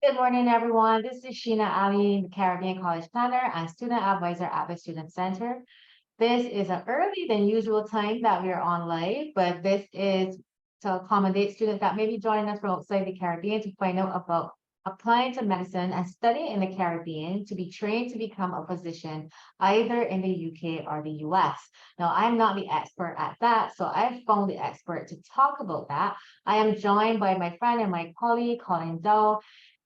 Good morning, everyone. This is Sheena Ali, the Caribbean College Planner and Student Advisor at the Student Center. This is an early than usual time that we are on live, but this is to accommodate students that may be joining us from outside the Caribbean to find out about applying to medicine and studying in the Caribbean to be trained to become a physician either in the UK or the US. Now, I'm not the expert at that, so I've found the expert to talk about that. I am joined by my friend and my colleague, Colin Dow.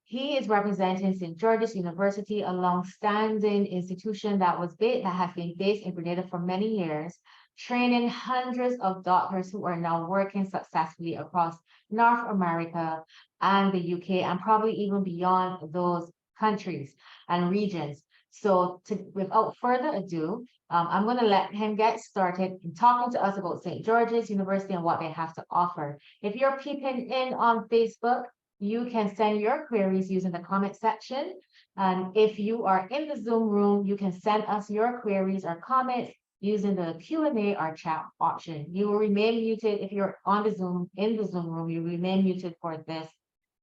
He is representing St. George's University, a long-standing institution that has been based in Grenada for many years, training hundreds of doctors who are now working successfully across North America and the UK, and probably even beyond those countries and regions. So, without further ado, I'm going to let him get started in talking to us about St. George's University and what they have to offer. If you're peeping in on Facebook, you can send your queries using the comment section. And if you are in the Zoom room, you can send us your queries or comments using the Q&A or chat option. You will remain muted if you're on the Zoom, in the Zoom room, you remain muted for this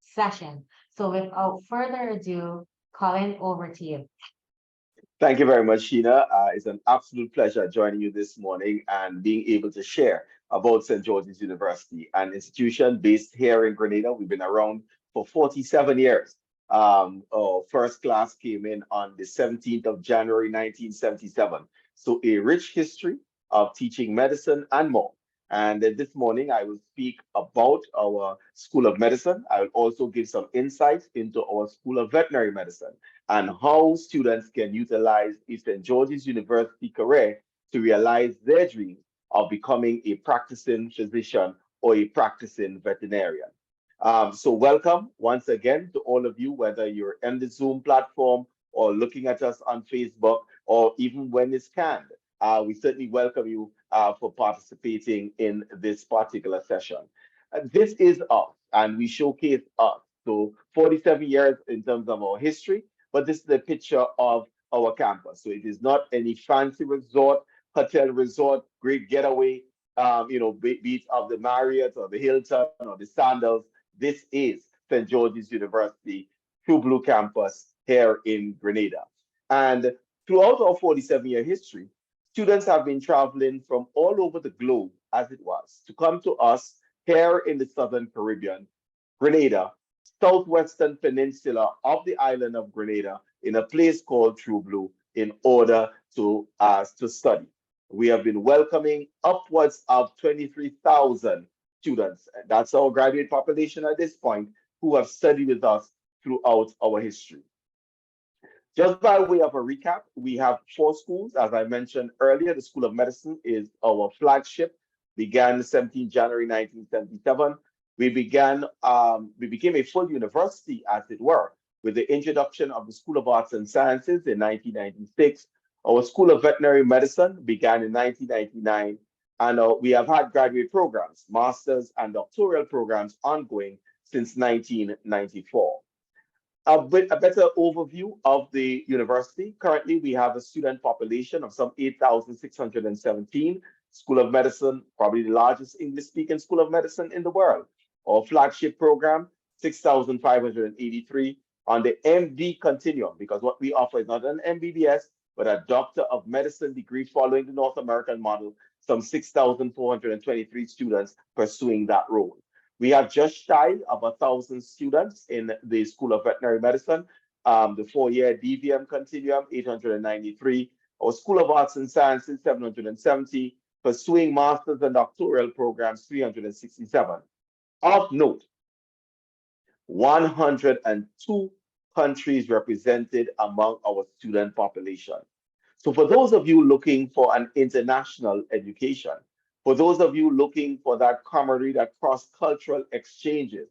session. So without further ado, Colin, over to you. Thank you very much, Sheena. It's an absolute pleasure joining you this morning and being able to share about St. George's University, an institution based here in Grenada. We've been around for 47 years. Our first class came in on the 17th of January, 1977. So a rich history of teaching medicine and more. And this morning, I will speak about our School of Medicine. I will also give some insights into our School of Veterinary Medicine and how students can utilize St. George's University career to realize their dreams of becoming a practicing physician or a practicing veterinarian. So welcome once again to all of you, whether you're in the Zoom platform or looking at us on Facebook or even when it's canned. We certainly welcome you for participating in this particular session. This is us, and we showcase us. So 47 years in terms of our history, but this is a picture of our campus. So it is not any fancy resort, hotel resort, great getaway, beach of the Marriott or the Hilton or the Sandals. This is St. George's University, True Blue campus here in Grenada. And throughout our 47-year history, students have been traveling from all over the globe, as it was, to come to us here in the Southern Caribbean, Grenada, southwestern peninsula of the island of Grenada, in a place called True Blue, in order to study. We have been welcoming upwards of 23,000 students. That's our graduate population at this point who have studied with us throughout our history. Just by way of a recap, we have four schools. As I mentioned earlier, the School of Medicine is our flagship, began 17 January 1977. We became a full university, as it were, with the introduction of the School of Arts and Sciences in 1996. Our School of Veterinary Medicine began in 1999, and we have had graduate programs, master's and doctoral programs ongoing since 1994. A better overview of the university. Currently, we have a student population of some 8,617. School of Medicine, probably the largest English-speaking School of Medicine in the world. Our flagship program, 6,583 on the MD continuum, because what we offer is not an MBBS, but a Doctor of Medicine degree following the North American model, some 6,423 students pursuing that role. We have just shy of 1,000 students in the School of Veterinary Medicine, the four-year DVM continuum, 893. Our School of Arts and Sciences, 770. Pursuing master's and doctoral programs, 367. Of note, 102 countries represented among our student population. So for those of you looking for an international education, for those of you looking for that camaraderie, that cross-cultural exchanges,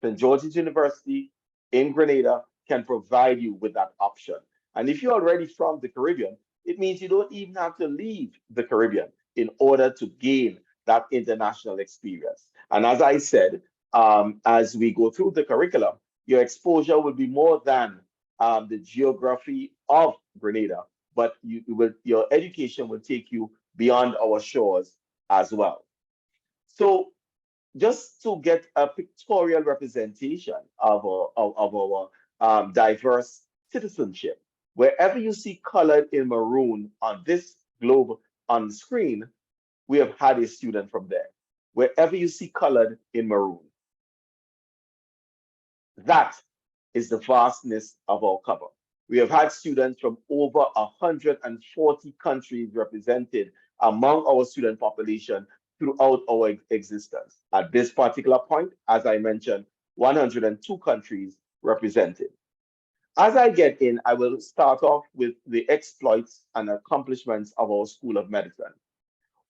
St. George's University in Grenada can provide you with that option. And if you're already from the Caribbean, it means you don't even have to leave the Caribbean in order to gain that international experience. And as I said, as we go through the curriculum, your exposure will be more than the geography of Grenada, but your education will take you beyond our shores as well. So just to get a pictorial representation of our diverse citizenship. Wherever you see colored in maroon on this globe on the screen, we have had a student from there. Wherever you see colored in maroon, that is the vastness of our cover. We have had students from over 140 countries represented among our student population throughout our existence. At this particular point, as I mentioned, 102 countries represented. As I get in, I will start off with the exploits and accomplishments of our School of Medicine.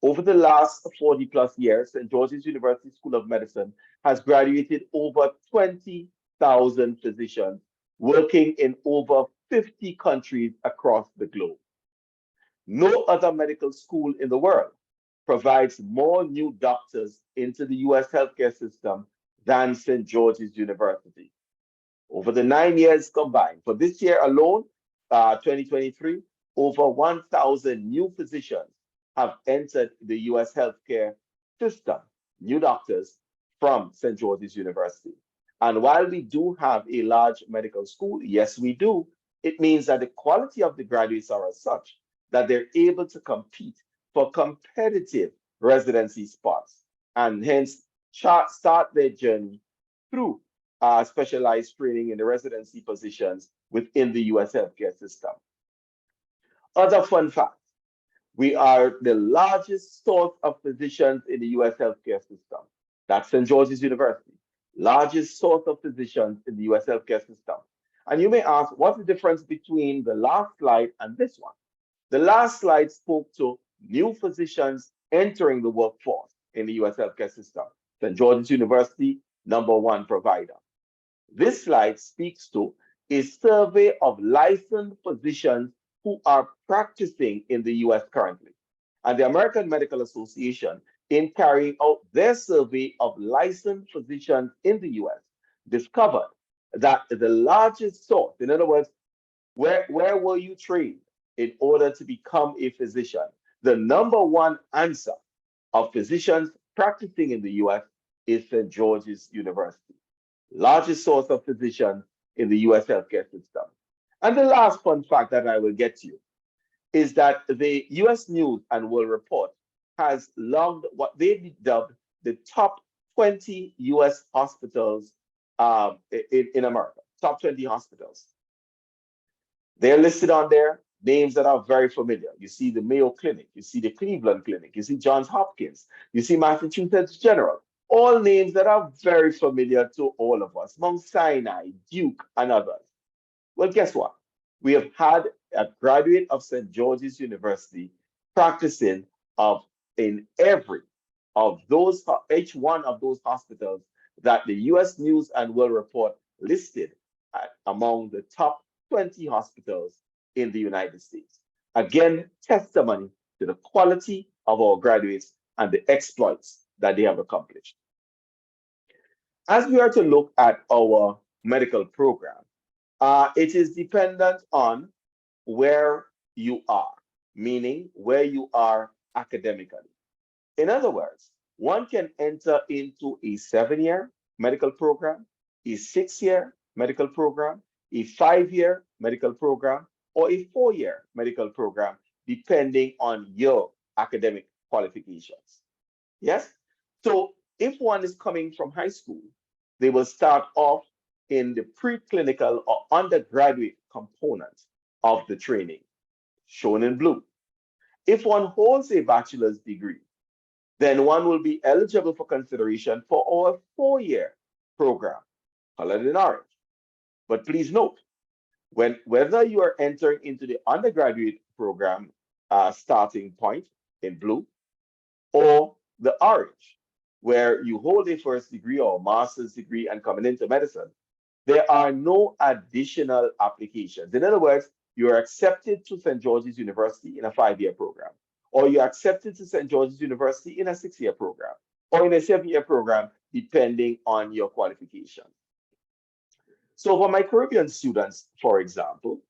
Over the last 40 plus years, St. George's University School of Medicine has graduated over 20,000 physicians working in over 50 countries across the globe. No other medical school in the world provides more new doctors into the US healthcare system than St. George's University. Over the 9 years combined, for this year alone, 2023, over 1,000 new physicians have entered the US healthcare system, new doctors from St. George's University. And while we do have a large medical school, yes, we do, it means that the quality of the graduates are as such that they're able to compete for competitive residency spots and hence start their journey through specialized training in the residency positions within the US healthcare system. Other fun facts. We are the largest source of physicians in the US healthcare system. That's St. George's University, largest source of physicians in the US healthcare system. And you may ask, what's the difference between the last slide and this one? The last slide spoke to new physicians entering the workforce in the US healthcare system. St. George's University, #1 provider. This slide speaks to a survey of licensed physicians who are practicing in the US currently. And the American Medical Association, in carrying out their survey of licensed physicians in the US, discovered that the largest source, in other words, where were you trained in order to become a physician? The #1 answer of physicians practicing in the US is St. George's University, largest source of physicians in the US healthcare system. And the last fun fact that I will get to you is that the US News and World Report has logged what they dubbed the top 20 US hospitals in America, top 20 hospitals. They're listed on there, names that are very familiar. You see the Mayo Clinic, you see the Cleveland Clinic, you see Johns Hopkins, you see Massachusetts General, all names that are very familiar to all of us, Mount Sinai, Duke, and others. Well, guess what? We have had a graduate of St. George's University practicing in each one of those hospitals that the US News and World Report listed among the top 20 hospitals in the United States. Again, testimony to the quality of our graduates and the exploits that they have accomplished. As we are to look at our medical program, it is dependent on where you are, meaning where you are academically. In other words, one can enter into a 7-year medical program, a 6-year medical program, a 5-year medical program, or a 4-year medical program, depending on your academic qualifications. Yes? So if one is coming from high school, they will start off in the preclinical or undergraduate component of the training, shown in blue. If one holds a bachelor's degree, then one will be eligible for consideration for our 4-year program, colored in orange. But please note, whether you are entering into the undergraduate program starting point in blue or the orange, where you hold a first degree or a master's degree and coming into medicine, there are no additional applications. In other words, you are accepted to St. George's University in a 5-year program, or you're accepted to St. George's University in a 6-year program, or in a 7-year program, depending on your qualifications. So for my Caribbean students, for example,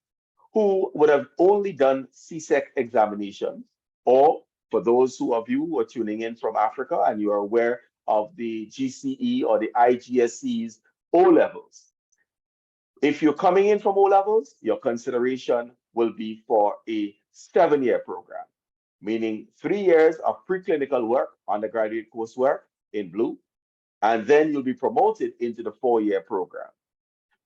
who would have only done CSEC examinations, or for those of you who are tuning in from Africa and you are aware of the GCE or the IGSC's O levels, If you're coming in from O levels, your consideration will be for a 7-year program, meaning 3 years of preclinical work, undergraduate coursework in blue, and then you'll be promoted into the 4-year program.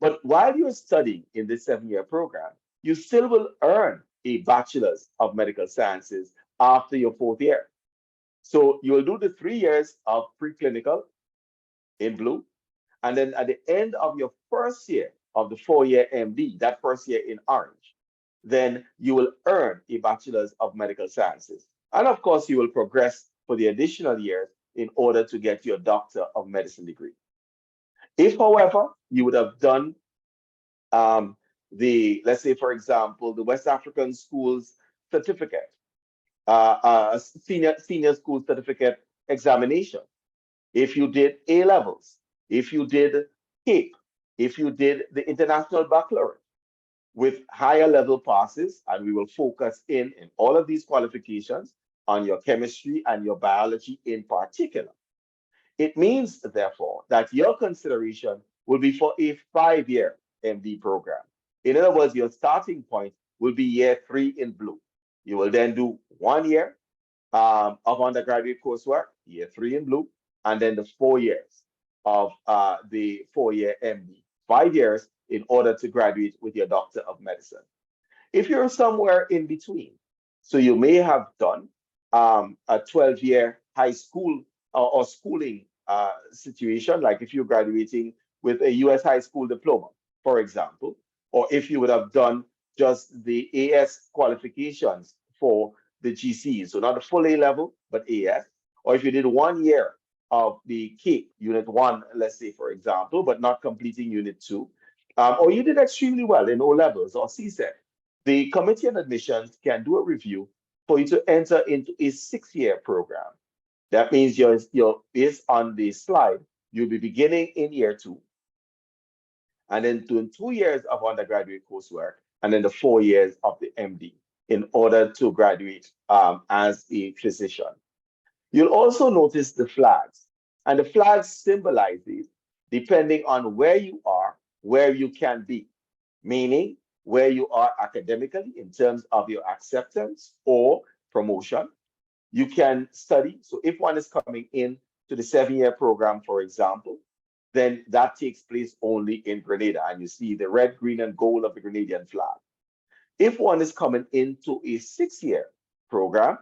But while you're studying in this 7-year program, you still will earn a bachelor's of medical sciences after your 4th year. So you will do the 3 years of preclinical in blue, and then at the end of your first year of the 4-year MD, that first year in orange, then you will earn a bachelor's of medical sciences. And of course, you will progress for the additional years in order to get your doctor of medicine degree. If, however, you would have done let's say, for example, the West African Schools Certificate, senior school certificate examination, if you did A levels, if you did CAPE, if you did the International Baccalaureate with higher level passes, and we will focus in all of these qualifications on your chemistry and your biology in particular. It means, therefore, that your consideration will be for a 5-year MD program. In other words, your starting point will be year 3 in blue. You will then do 1 year of undergraduate coursework, year 3 in blue, and then the 4 years of the 4-year MD, 5 years in order to graduate with your Doctor of Medicine. If you're somewhere in between, so you may have done a 12-year high school or schooling situation, like if you're graduating with a US high school diploma, for example, or if you would have done just the AS qualifications for the GCs, so not the full A level, but AS, or if you did 1 year of the CAPE, Unit 1, let's say, for example, but not completing Unit 2, or you did extremely well in O levels or CSET, the Committee on Admissions can do a review for you to enter into a 6-year program. That means you're based on the slide, you'll be beginning in year 2, and then doing 2 years of undergraduate coursework, and then the 4 years of the MD in order to graduate as a physician. You'll also notice the flags, and the flags symbolize these depending on where you are, where you can be, meaning where you are academically in terms of your acceptance or promotion. You can study. So if one is coming in to the 7-year program, for example, then that takes place only in Grenada, and you see the red, green, and gold of the Grenadian flag. If one is coming into a 6-year program,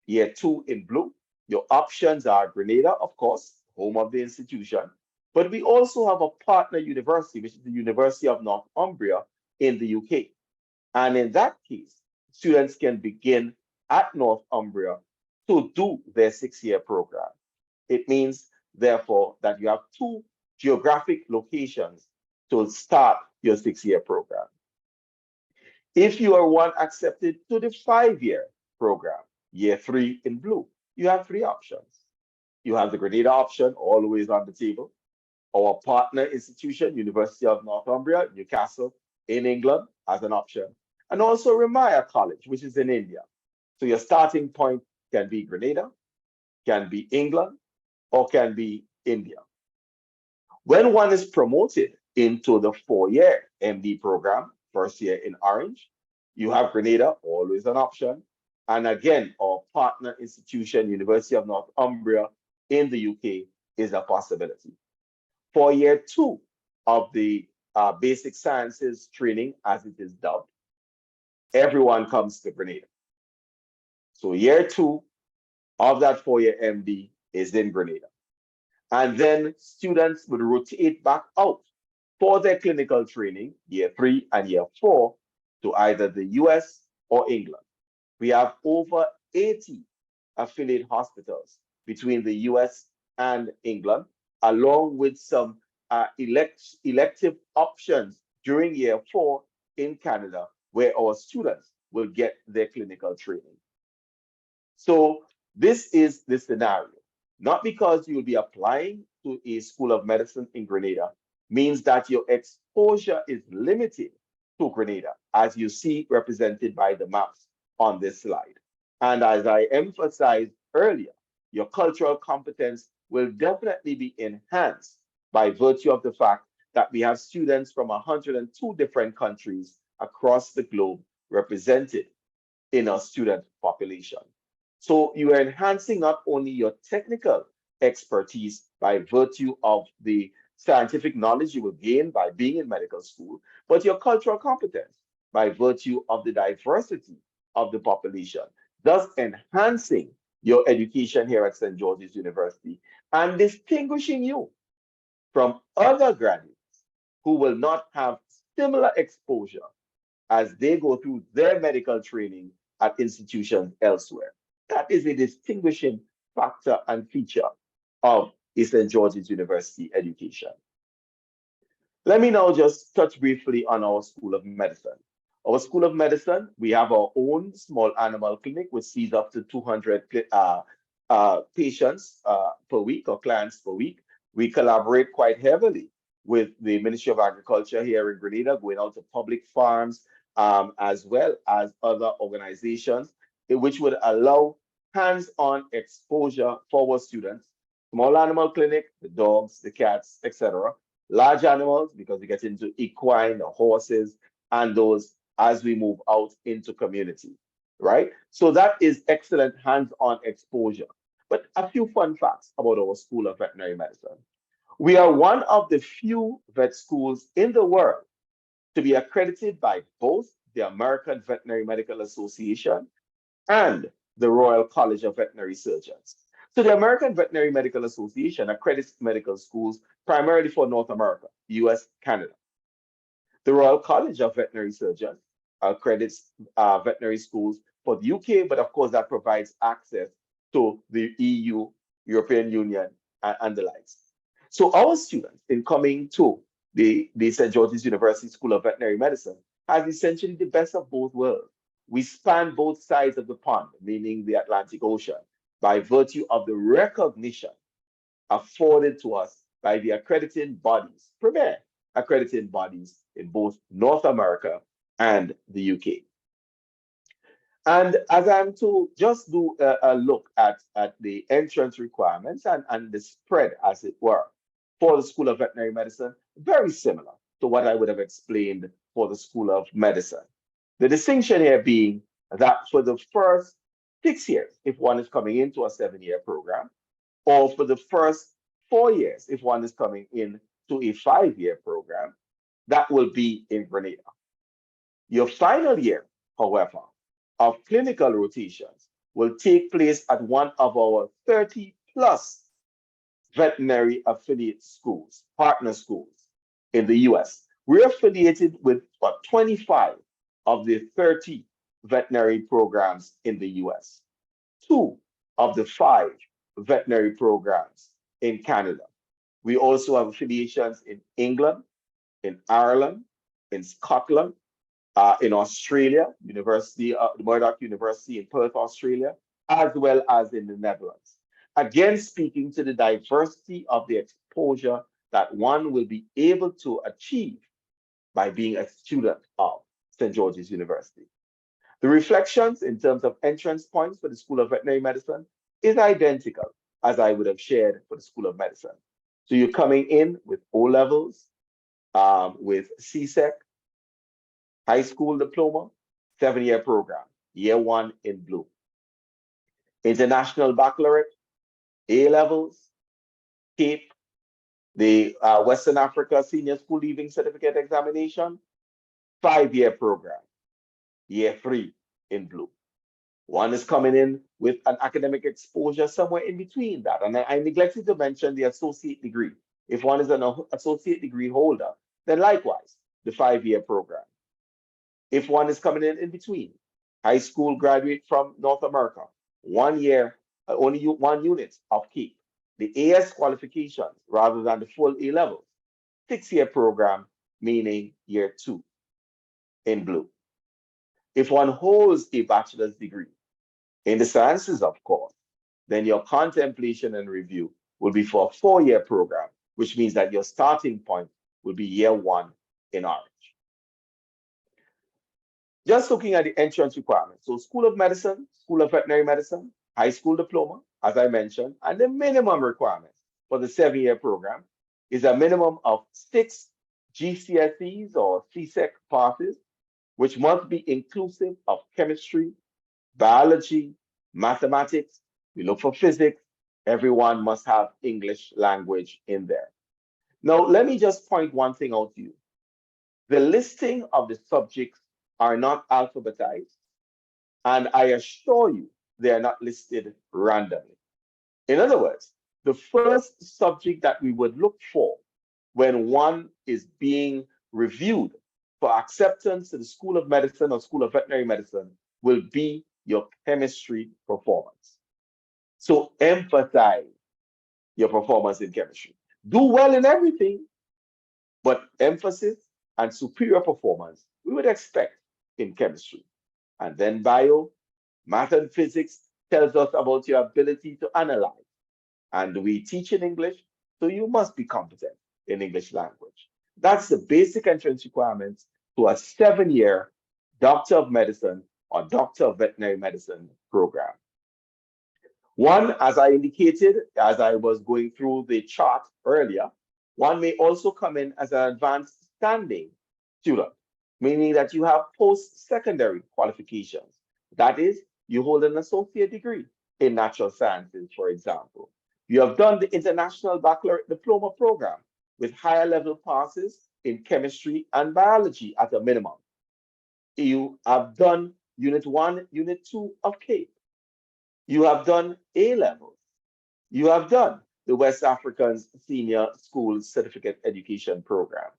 year 2 in blue, your options are Grenada, of course, home of the institution, but we also have a partner university, which is the University of Northumbria in the UK. And in that case, students can begin at Northumbria to do their 6-year program. It means, therefore, that you have 2 geographic locations to start your 6-year program. If you are one accepted to the 5-year program, year 3 in blue, you have 3 options. You have the Grenada option, always on the table. Our partner institution, University of Northumbria, Newcastle in England, as an option. And also Ramaya College, which is in India. So your starting point can be Grenada, can be England, or can be India. When one is promoted into the 4-year MD program, first year in orange, you have Grenada, always an option. And again, our partner institution, University of Northumbria in the UK, is a possibility. For year 2 of the basic sciences training, as it is dubbed, everyone comes to Grenada. So year 2 of that 4-year MD is in Grenada. And then students would rotate back out for their clinical training, year 3 and year 4, to either the US or England. We have over 80 affiliate hospitals between the US and England, along with some elective options during year 4 in Canada, where our students will get their clinical training. So this is the scenario. Not because you'll be applying to a School of Medicine in Grenada means that your exposure is limited to Grenada, as you see represented by the maps on this slide. And as I emphasized earlier, your cultural competence will definitely be enhanced by virtue of the fact that we have students from 102 different countries across the globe represented in our student population. So you are enhancing not only your technical expertise by virtue of the scientific knowledge you will gain by being in medical school, but your cultural competence by virtue of the diversity of the population, thus enhancing your education here at St. George's University and distinguishing you from other graduates who will not have similar exposure as they go through their medical training at institutions elsewhere. That is a distinguishing factor and feature of St. George's University education. Let me now just touch briefly on our School of Medicine. Our School of Medicine, we have our own small animal clinic which sees up to 200 patients per week or clients per week. We collaborate quite heavily with the Ministry of Agriculture here in Grenada, going out to public farms, as well as other organizations, which would allow hands-on exposure for our students. Small animal clinic, the dogs, the cats, etc. Large animals, because we get into equine, the horses, and those as we move out into community, right? So that is excellent hands-on exposure. But a few fun facts about our School of Veterinary Medicine. We are one of the few vet schools in the world to be accredited by both the American Veterinary Medical Association and the Royal College of Veterinary Surgeons. So the American Veterinary Medical Association accredits medical schools primarily for North America, US, Canada. The Royal College of Veterinary Surgeons accredits veterinary schools for the UK, but of course that provides access to the EU, European Union, and the likes. So our students in coming to the St. George's University School of Veterinary Medicine has essentially the best of both worlds. We span both sides of the pond, meaning the Atlantic Ocean, by virtue of the recognition afforded to us by the accrediting bodies, premier accrediting bodies in both North America and the UK. And as I'm to just do a look at the entrance requirements and the spread, as it were, for the School of Veterinary Medicine, very similar to what I would have explained for the School of Medicine. The distinction here being that for the first 6 years, if one is coming into a 7-year program, or for the first 4 years, if one is coming into a 5-year program, that will be in Grenada. Your final year, however, of clinical rotations will take place at one of our 30 plus veterinary affiliate schools, partner schools in the US. We're affiliated with 25 of the 30 veterinary programs in the US, 2 of the 5 veterinary programs in Canada. We also have affiliations in England, in Ireland, in Scotland, in Australia, the Murdoch University in Perth, Australia, as well as in the Netherlands. Again, speaking to the diversity of the exposure that one will be able to achieve by being a student of St. George's University. The reflections in terms of entrance points for the School of Veterinary Medicine is identical as I would have shared for the School of Medicine. So you're coming in with O levels, with CSEC, high school diploma, 7-year program, year 1 in blue. International baccalaureate, A levels, CAPE, the Western Africa Senior School Leaving Certificate Examination, 5-year program, year 3 in blue. One is coming in with an academic exposure somewhere in between that. And I neglected to mention the associate degree. If one is an associate degree holder, then likewise, the 5-year program. If one is coming in between, high school graduate from North America, 1 year, only 1 unit of CAPE, the AS qualifications rather than the full A levels, 6-year program, meaning year 2 in blue. If one holds a bachelor's degree in the sciences, of course, then your contemplation and review will be for a 4-year program, which means that your starting point will be year 1 in orange. Just looking at the entrance requirements. So School of Medicine, School of Veterinary Medicine, high school diploma, as I mentioned, and the minimum requirements for the 7-year program is a minimum of 6 GCSEs or CSEC passes, which must be inclusive of chemistry, biology, mathematics. We look for physics. Everyone must have English language in there. Now, let me just point one thing out to you. The listing of the subjects are not alphabetized, and I assure you they are not listed randomly. In other words, the first subject that we would look for when one is being reviewed for acceptance to the School of Medicine or School of Veterinary Medicine will be your chemistry performance. So emphasize your performance in chemistry. Do well in everything, but emphasis and superior performance we would expect in chemistry. And then bio, math and physics tells us about your ability to analyze. And we teach in English, so you must be competent in English language. That's the basic entrance requirements to a 7-year Doctor of Medicine or Doctor of Veterinary Medicine program. One, as I indicated, as I was going through the chart earlier, one may also come in as an advanced standing student, meaning that you have post-secondary qualifications. That is, you hold an associate degree in natural sciences, for example. You have done the International Baccalaureate Diploma Program with higher level passes in chemistry and biology at a minimum. You have done Unit 1, Unit 2 of CAPE. You have done A levels. You have done the West African Senior School Certificate Education Program.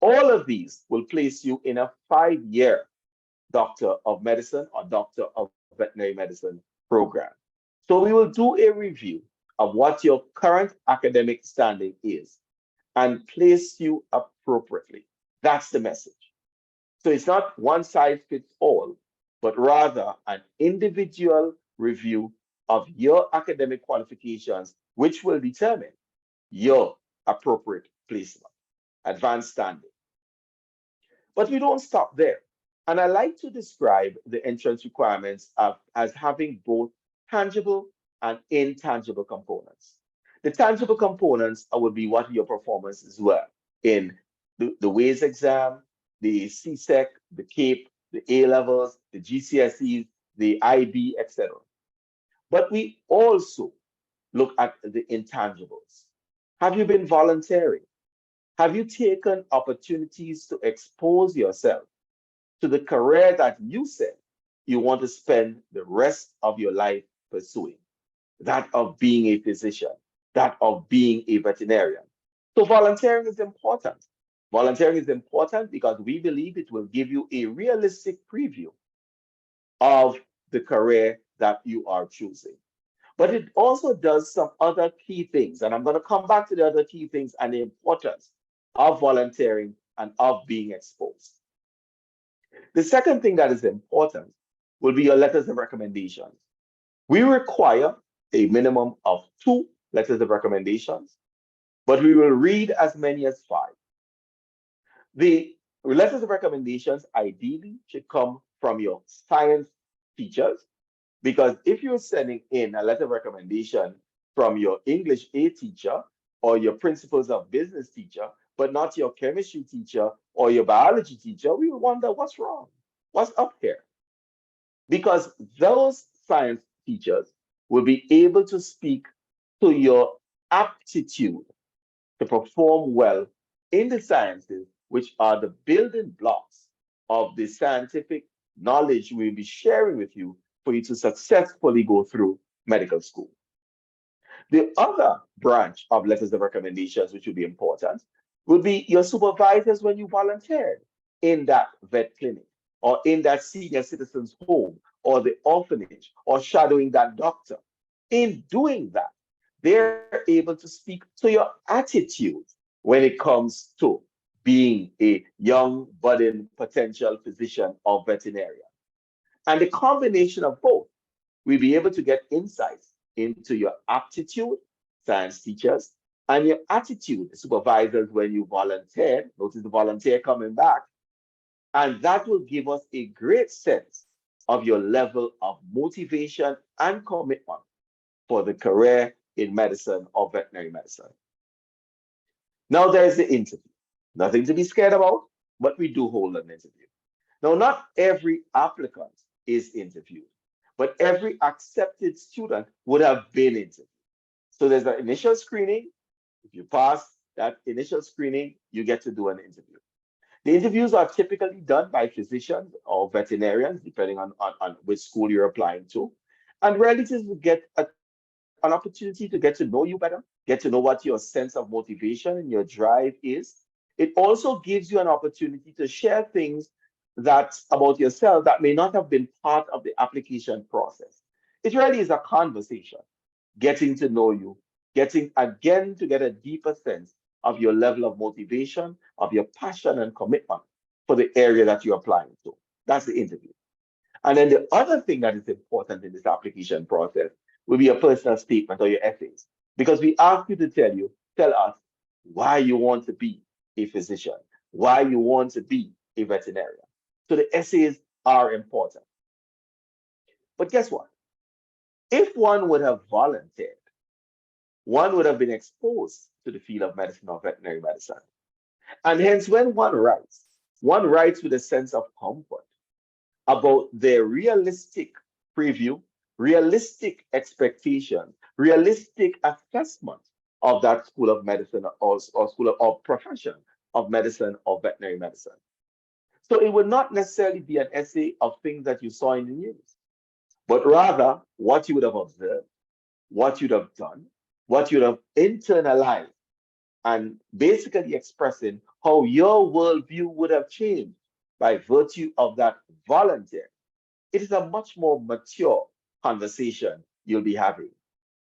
All of these will place you in a 5-year Doctor of Medicine or Doctor of Veterinary Medicine program. So we will do a review of what your current academic standing is and place you appropriately. That's the message. So it's not one size fits all, but rather an individual review of your academic qualifications, which will determine your appropriate placement, advanced standing. But we don't stop there. And I like to describe the entrance requirements as having both tangible and intangible components. The tangible components would be what your performances were in the WAYS exam, the CSEC, the CAPE, the A levels, the GCSEs, the IB, etc. But we also look at the intangibles. Have you been volunteering? Have you taken opportunities to expose yourself to the career that you said you want to spend the rest of your life pursuing? That of being a physician, that of being a veterinarian. So volunteering is important. Volunteering is important because we believe it will give you a realistic preview of the career that you are choosing. But it also does some other key things. And I'm going to come back to the other key things and the importance of volunteering and of being exposed. The second thing that is important will be your letters of recommendations. We require a minimum of 2 letters of recommendations, but we will read as many as 5. The letters of recommendations ideally should come from your science teachers, because if you're sending in a letter of recommendation from your English A teacher or your principles of business teacher, but not your chemistry teacher or your biology teacher, we will wonder what's wrong, what's up here. Because those science teachers will be able to speak to your aptitude to perform well in the sciences, which are the building blocks of the scientific knowledge we'll be sharing with you for you to successfully go through medical school. The other branch of letters of recommendations, which will be important, would be your supervisors when you volunteered in that vet clinic or in that senior citizen's home or the orphanage or shadowing that doctor. In doing that, they're able to speak to your attitude when it comes to being a young, budding potential physician or veterinarian. And the combination of both, we'll be able to get insights into your aptitude, science teachers, and your attitude, supervisors, when you volunteer. Notice the volunteer coming back. And that will give us a great sense of your level of motivation and commitment for the career in medicine or veterinary medicine. Now there's the interview. Nothing to be scared about, but we do hold an interview. Now, not every applicant is interviewed, but every accepted student would have been interviewed. So there's an initial screening. If you pass that initial screening, you get to do an interview. The interviews are typically done by physicians or veterinarians, depending on which school you're applying to. And relatives will get an opportunity to get to know you better, get to know what your sense of motivation and your drive is. It also gives you an opportunity to share things that about yourself that may not have been part of the application process. It really is a conversation, getting to know you, getting again to get a deeper sense of your level of motivation, of your passion and commitment for the area that you're applying to. That's the interview. And then the other thing that is important in this application process will be your personal statement or your essays. Because we ask you to tell us why you want to be a physician, why you want to be a veterinarian. So the essays are important. But guess what? If one would have volunteered, one would have been exposed to the field of medicine or veterinary medicine. And hence, when one writes with a sense of comfort about their realistic preview, realistic expectation, realistic assessment of that school of medicine or school of or profession of medicine or veterinary medicine. So it would not necessarily be an essay of things that you saw in the news, but rather what you would have observed, what you'd have done, what you'd have internalized, and basically expressing how your worldview would have changed by virtue of that volunteer. It is a much more mature conversation you'll be having,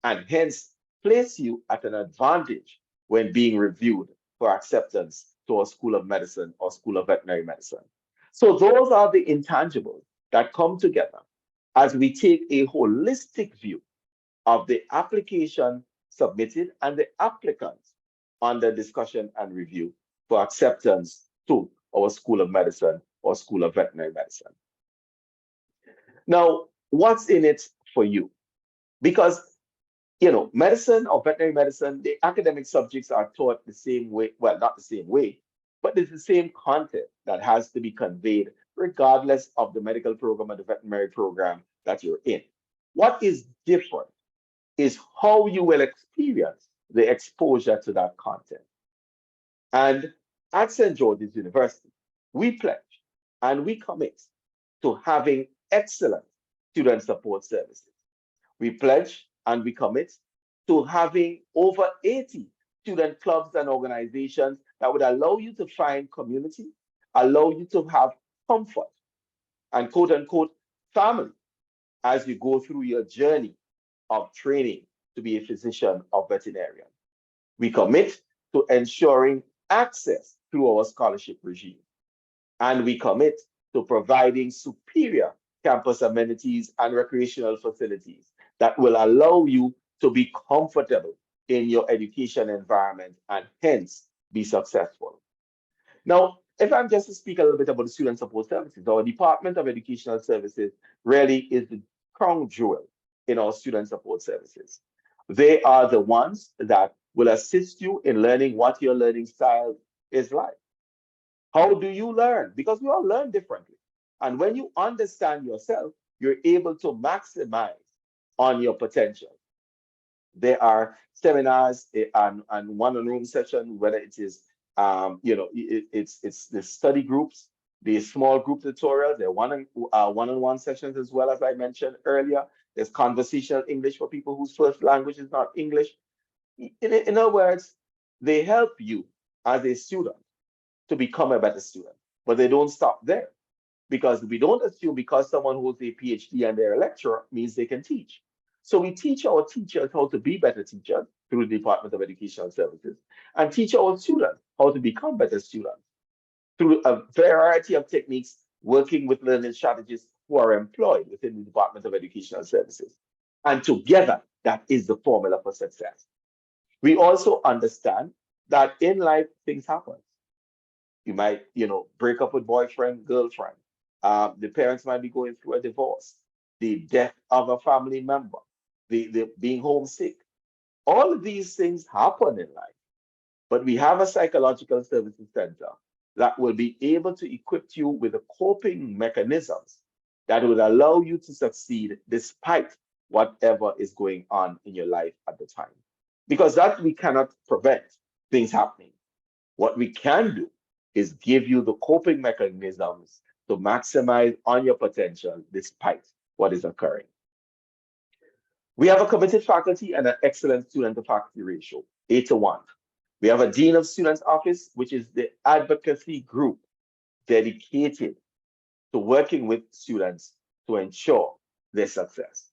and hence place you at an advantage when being reviewed for acceptance to a school of medicine or school of veterinary medicine. So those are the intangibles that come together as we take a holistic view of the application submitted and the applicant under discussion and review for acceptance to our School of Medicine or School of Veterinary Medicine. Now, what's in it for you? Because, medicine or veterinary medicine, the academic subjects are taught the same way, well, not the same way, but it's the same content that has to be conveyed regardless of the medical program or the veterinary program that you're in. What is different is how you will experience the exposure to that content. And at St. George's University, we pledge and we commit to having excellent student support services. We pledge and we commit to having over 80 student clubs and organizations that would allow you to find community, allow you to have comfort and quote unquote family as you go through your journey of training to be a physician or veterinarian. We commit to ensuring access through our scholarship regime. And we commit to providing superior campus amenities and recreational facilities that will allow you to be comfortable in your education environment and hence be successful. Now, if I'm just to speak a little bit about the student support services, our Department of Educational Services really is the crown jewel in our student support services. They are the ones that will assist you in learning what your learning style is like. How do you learn? Because we all learn differently. And when you understand yourself, you're able to maximize on your potential. There are seminars and one-on-room sessions, whether it is, it's the study groups, the small group tutorials, there are one-on-one sessions as well, as I mentioned earlier. There's conversational English for people whose first language is not English. In other words, they help you as a student to become a better student, but they don't stop there because we don't assume because someone holds a PhD and they're a lecturer means they can teach. So we teach our teachers how to be better teachers through the Department of Educational Services and teach our students how to become better students through a variety of techniques working with learning strategists who are employed within the Department of Educational Services. And together, that is the formula for success. We also understand that in life, things happen. You might, break up with boyfriend, girlfriend. The parents might be going through a divorce, the death of a family member, the being homesick. All of these things happen in life. But we have a psychological services center that will be able to equip you with the coping mechanisms that will allow you to succeed despite whatever is going on in your life at the time. Because that we cannot prevent things happening. What we can do is give you the coping mechanisms to maximize on your potential despite what is occurring. We have a committed faculty and an excellent student to faculty ratio, 8 to 1. We have a dean of students office, which is the advocacy group dedicated to working with students to ensure their success.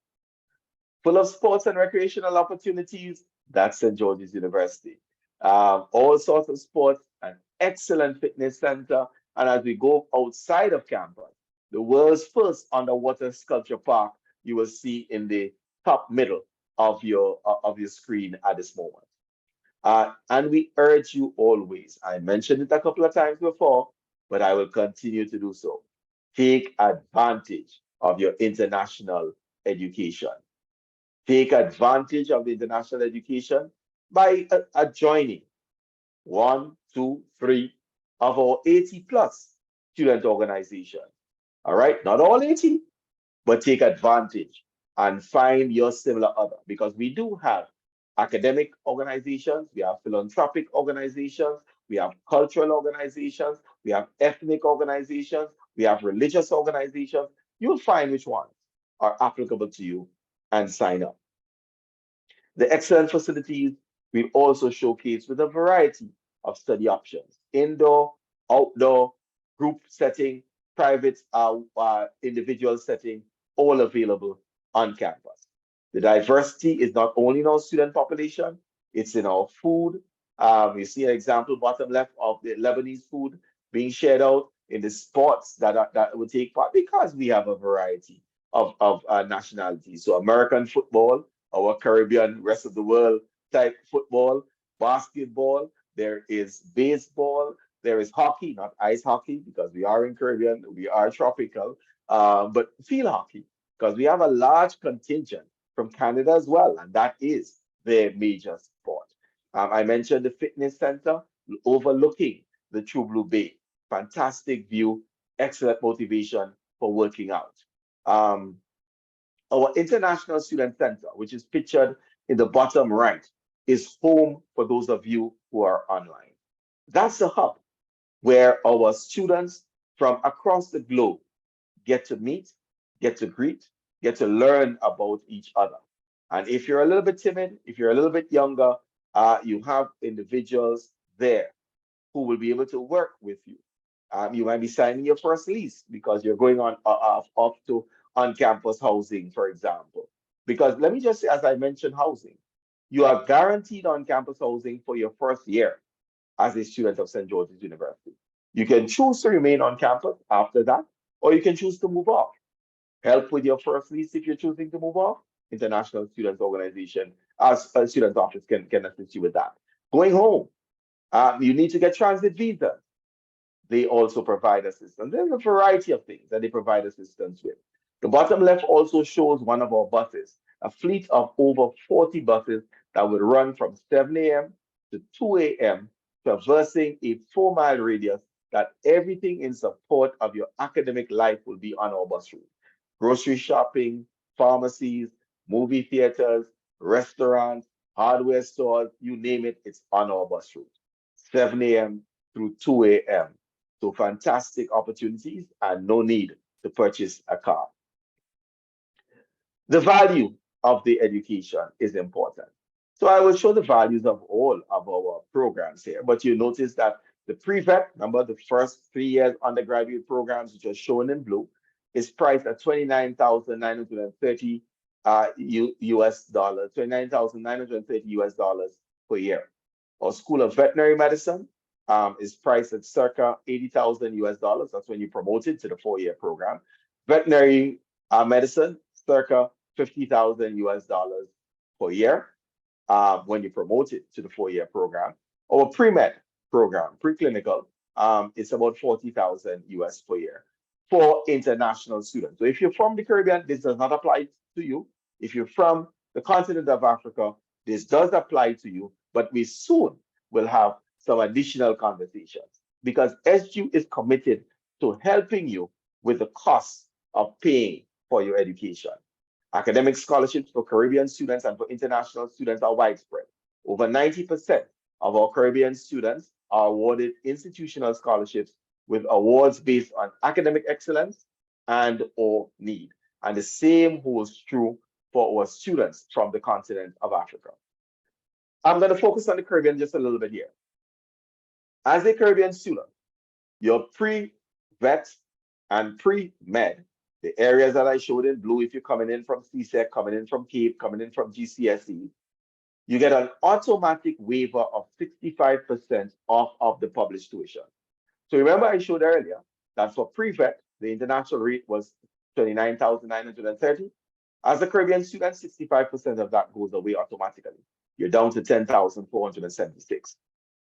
Full of sports and recreational opportunities, that's St. George's University. All sorts of sports, an excellent fitness center, and as we go outside of campus, the world's first underwater sculpture park you will see in the top middle of your screen at this moment. And we urge you always, I mentioned it a couple of times before, but I will continue to do so. Take advantage of your international education. Take advantage of the international education by joining 1, 2, 3 of our 80 plus student organizations. All right, not all 80, but take advantage and find your similar other, because we do have academic organizations, we have philanthropic organizations, we have cultural organizations, we have ethnic organizations, we have religious organizations. You'll find which ones are applicable to you and sign up. The excellent facilities we also showcase with a variety of study options: indoor, outdoor, group setting, private, individual setting, all available on campus. The diversity is not only in our student population, it's in our food. You see an example bottom left of the Lebanese food being shared out, in the sports that will take part, because we have a variety of nationalities. So American football, our Caribbean, rest of the world type football, basketball, there is baseball, there is hockey, not ice hockey, because we are in Caribbean, we are tropical, but field hockey, because we have a large contingent from Canada as well, and that is their major sport. I mentioned the fitness center overlooking the True Blue Bay. Fantastic view, excellent motivation for working out. Um, our International Student Center, which is pictured in the bottom right, is home for those of you who are online. That's the hub where our students from across the globe get to meet, get to greet, get to learn about each other. And if you're a little bit timid, if you're a little bit younger, you have individuals there who will be able to work with you. You might be signing your first lease because you're going on off to on-campus housing, for example. Because let me just say, as I mentioned, housing, you are guaranteed on-campus housing for your first year as a student of St. George's University. You can choose to remain on campus after that, or you can choose to move off. Help with your first lease if you're choosing to move off. International Students Organization, as a student office can assist you with that. Going home, you need to get transit visa. They also provide assistance. There's a variety of things that they provide assistance with. The bottom left also shows one of our buses, a fleet of over 40 buses that would run from 7 a.m. to 2 a.m., traversing a 4-mile radius, that everything in support of your academic life will be on our bus route. Grocery shopping, pharmacies, movie theaters, restaurants, hardware stores, you name it, it's on our bus route. 7 a.m. through 2 a.m. So fantastic opportunities and no need to purchase a car. The value of the education is important. So I will show the values of all of our programs here, but you notice that the pre-vet, remember the first 3 years undergraduate programs, which are shown in blue, is priced at 29,930 US dollars, 29,930 US dollars per year. Our School of Veterinary Medicine is priced at circa 80,000 US dollars. That's when you promote it to the 4-year program. Veterinary medicine, circa 50,000 US dollars per year when you promote it to the 4-year program. Our pre-med program, preclinical, it's about 40,000 US per year for international students. So if you're from the Caribbean, this does not apply to you. If you're from the continent of Africa, this does apply to you, but we soon will have some additional conversations because SGU is committed to helping you with the cost of paying for your education. Academic scholarships for Caribbean students and for international students are widespread. Over 90% of our Caribbean students are awarded institutional scholarships with awards based on academic excellence and or need. And the same holds true for our students from the continent of Africa. I'm going to focus on the Caribbean just a little bit here. As a Caribbean student, your pre-vet and pre-med, the areas that I showed in blue, if you're coming in from CSEC, coming in from CAPE, coming in from GCSE, you get an automatic waiver of 65% off of the published tuition. So remember I showed earlier that for pre-vet, the international rate was 29,930. As a Caribbean student, 65% of that goes away automatically. You're down to 10,476.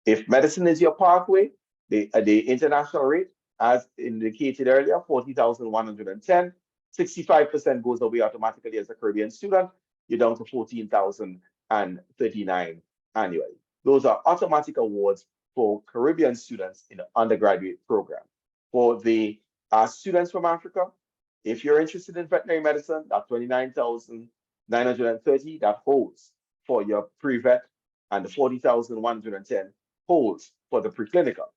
If medicine is your pathway, the international rate, as indicated earlier, 40,110. 65% goes away automatically as a Caribbean student. You're down to 14,039 annually. Those are automatic awards for Caribbean students in the undergraduate program. For the students from Africa, if you're interested in veterinary medicine, that 29,930, that holds for your pre-vet, and the 40,110 holds for the preclinical.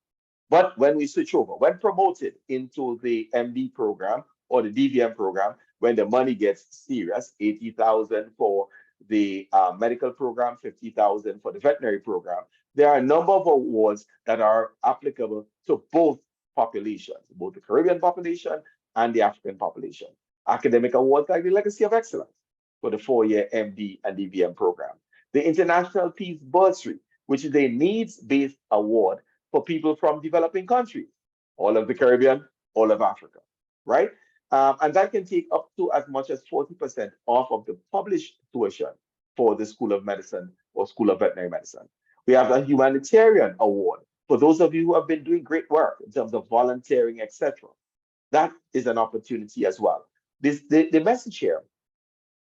But when we switch over, when promoted into the MD program or the DVM program, when the money gets serious, 80,000 for the medical program, 50,000 for the veterinary program, there are a number of awards that are applicable to both populations, both the Caribbean population and the African population. Academic awards like the Legacy of Excellence for the 4-year MD and DVM program. The International Peace Bursary, which is a needs-based award for people from developing countries, all of the Caribbean, all of Africa, right? And that can take up to as much as 40% off of the published tuition for the School of Medicine or School of Veterinary Medicine. We have a humanitarian award for those of you who have been doing great work in terms of volunteering, etc. That is an opportunity as well. The message here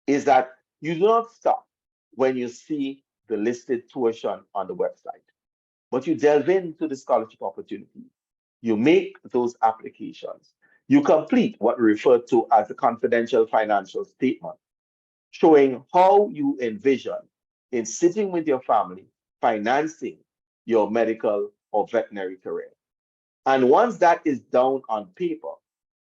is that you do not stop when you see the listed tuition on the website, but you delve into the scholarship opportunity. You make those applications. You complete what we refer to as a confidential financial statement, showing how you envision in sitting with your family, financing your medical or veterinary career. And once that is down on paper,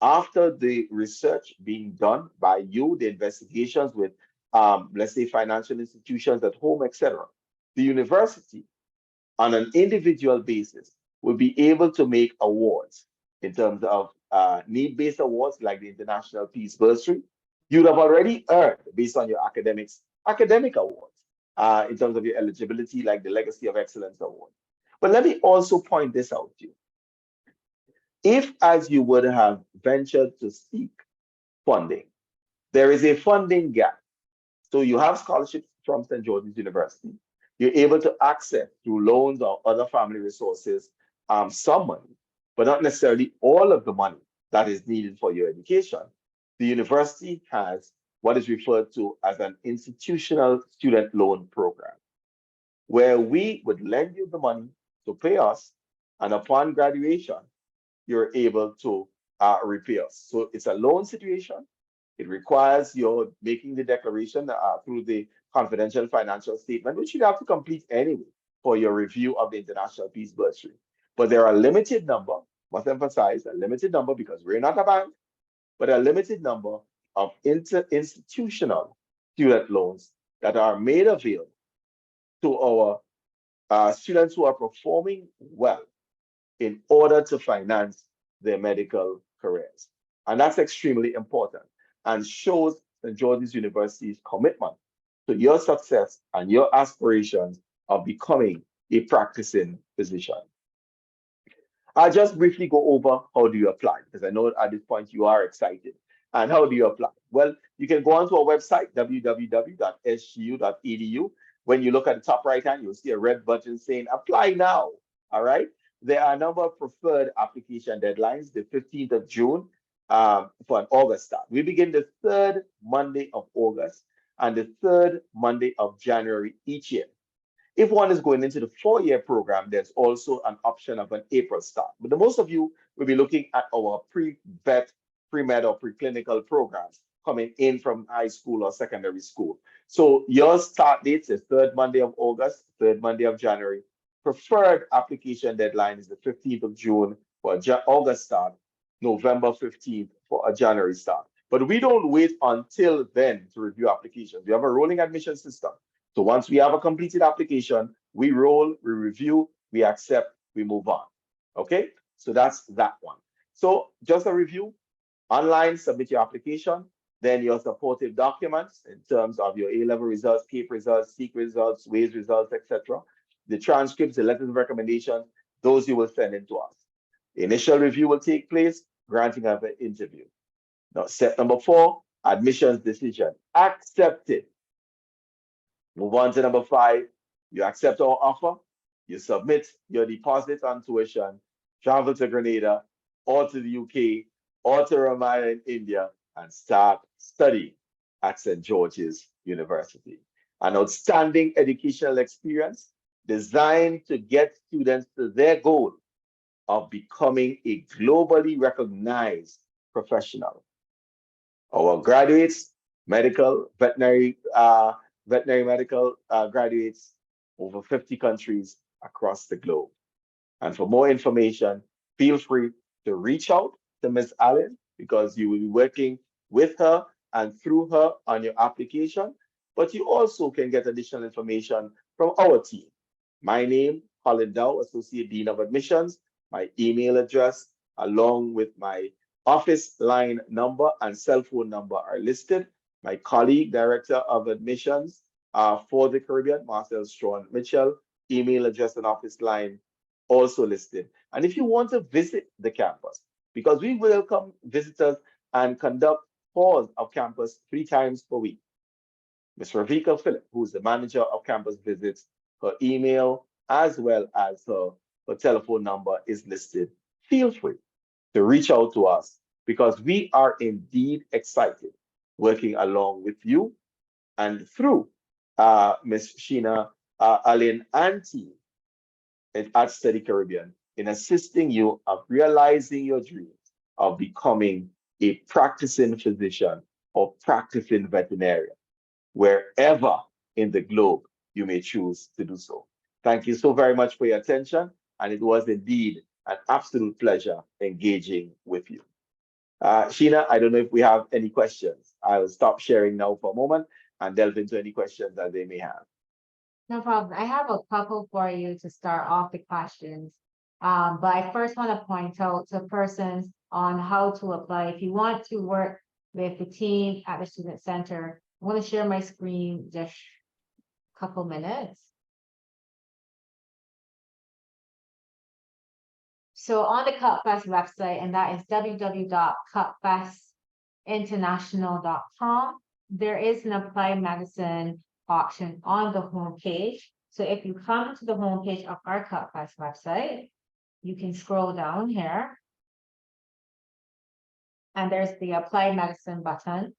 after the research being done by you, the investigations with, let's say, financial institutions at home, etc., the university, on an individual basis, will be able to make awards in terms of need-based awards like the International Peace Bursary. You'd have already earned, based on your academics, academic awards in terms of your eligibility, like the Legacy of Excellence Award. But let me also point this out to you. If, as you would have ventured to seek funding, there is a funding gap. So you have scholarships from St. George's University. You're able to access through loans or other family resources some money, but not necessarily all of the money that is needed for your education. The university has what is referred to as an institutional student loan program, where we would lend you the money to pay us, and upon graduation, you're able to repay us. So it's a loan situation. It requires your making the declaration through the confidential financial statement, which you have to complete anyway for your review of the International Peace Bursary. But there are a limited number, must emphasize, a limited number because we're not a bank, but a limited number of institutional student loans that are made available to our students who are performing well in order to finance their medical careers. And that's extremely important and shows St. George's University's commitment to your success and your aspirations of becoming a practicing physician. I'll just briefly go over how do you apply, because I know at this point you are excited. And how do you apply? Well, you can go onto our website, www.sgu.edu. When you look at the top right hand, you'll see a red button saying apply now. All right. There are a number of preferred application deadlines, the 15th of June for an August start. We begin the third Monday of August and the third Monday of January each year. If one is going into the 4-year program, there's also an option of an April start. But the most of you will be looking at our pre-vet, pre-med or preclinical programs coming in from high school or secondary school. So your start dates is third Monday of August, third Monday of January. Preferred application deadline is the 15th of June for August start, November 15th for a January start. But we don't wait until then to review applications. We have a rolling admission system. So once we have a completed application, we roll, we review, we accept, we move on. Okay, so that's that one. So just a review, online, submit your application, then your supportive documents in terms of your A-level results, CAPE results, SEEK results, WAYS results, etc. The transcripts, the letters of recommendation, those you will send in to us. The initial review will take place, granting of an interview. Now, step number 4, admissions decision. Accepted. Move on to number 5. You accept our offer, you submit your deposit on tuition, travel to Grenada or to the UK or to Ramaya in India and start studying at St. George's University. An outstanding educational experience designed to get students to their goal of becoming a globally recognized professional. Our graduates, medical, veterinary medical graduates, over 50 countries across the globe. And for more information, feel free to reach out to Ms. Allen because you will be working with her and through her on your application. But you also can get additional information from our team. My name, Colin Dow, Associate Dean of Admissions. My email address, along with my office line number and cell phone number are listed. My colleague, Director of Admissions for the Caribbean, Marcel Strawn Mitchell, email address and office line also listed. And if you want to visit the campus, because we welcome visitors and conduct tours of campus 3 times per week. Ms. Ravika Phillip, who is the manager of campus visits, her email as well as her telephone number is listed. Feel free to reach out to us because we are indeed excited working along with you and through Ms. Sheena Allen and team at StudyCaribbean in assisting you of realizing your dreams of becoming a practicing physician or practicing veterinarian, wherever in the globe you may choose to do so. Thank you so very much for your attention, and it was indeed an absolute pleasure engaging with you. Sheena, I don't know if we have any questions. I'll stop sharing now for a moment and delve into any questions that they may have. No problem. I have a couple for you to start off the questions. But I first want to point out to persons on how to apply. If you want to work with the team at the Student Center, I want to share my screen just a couple minutes. So on the CutFest website, and that is www.cutfestinternational.com, there is an Applied Medicine option on the home page. So if you come to the home page of our CutFest website, you can scroll down here. And there's the Applied Medicine button,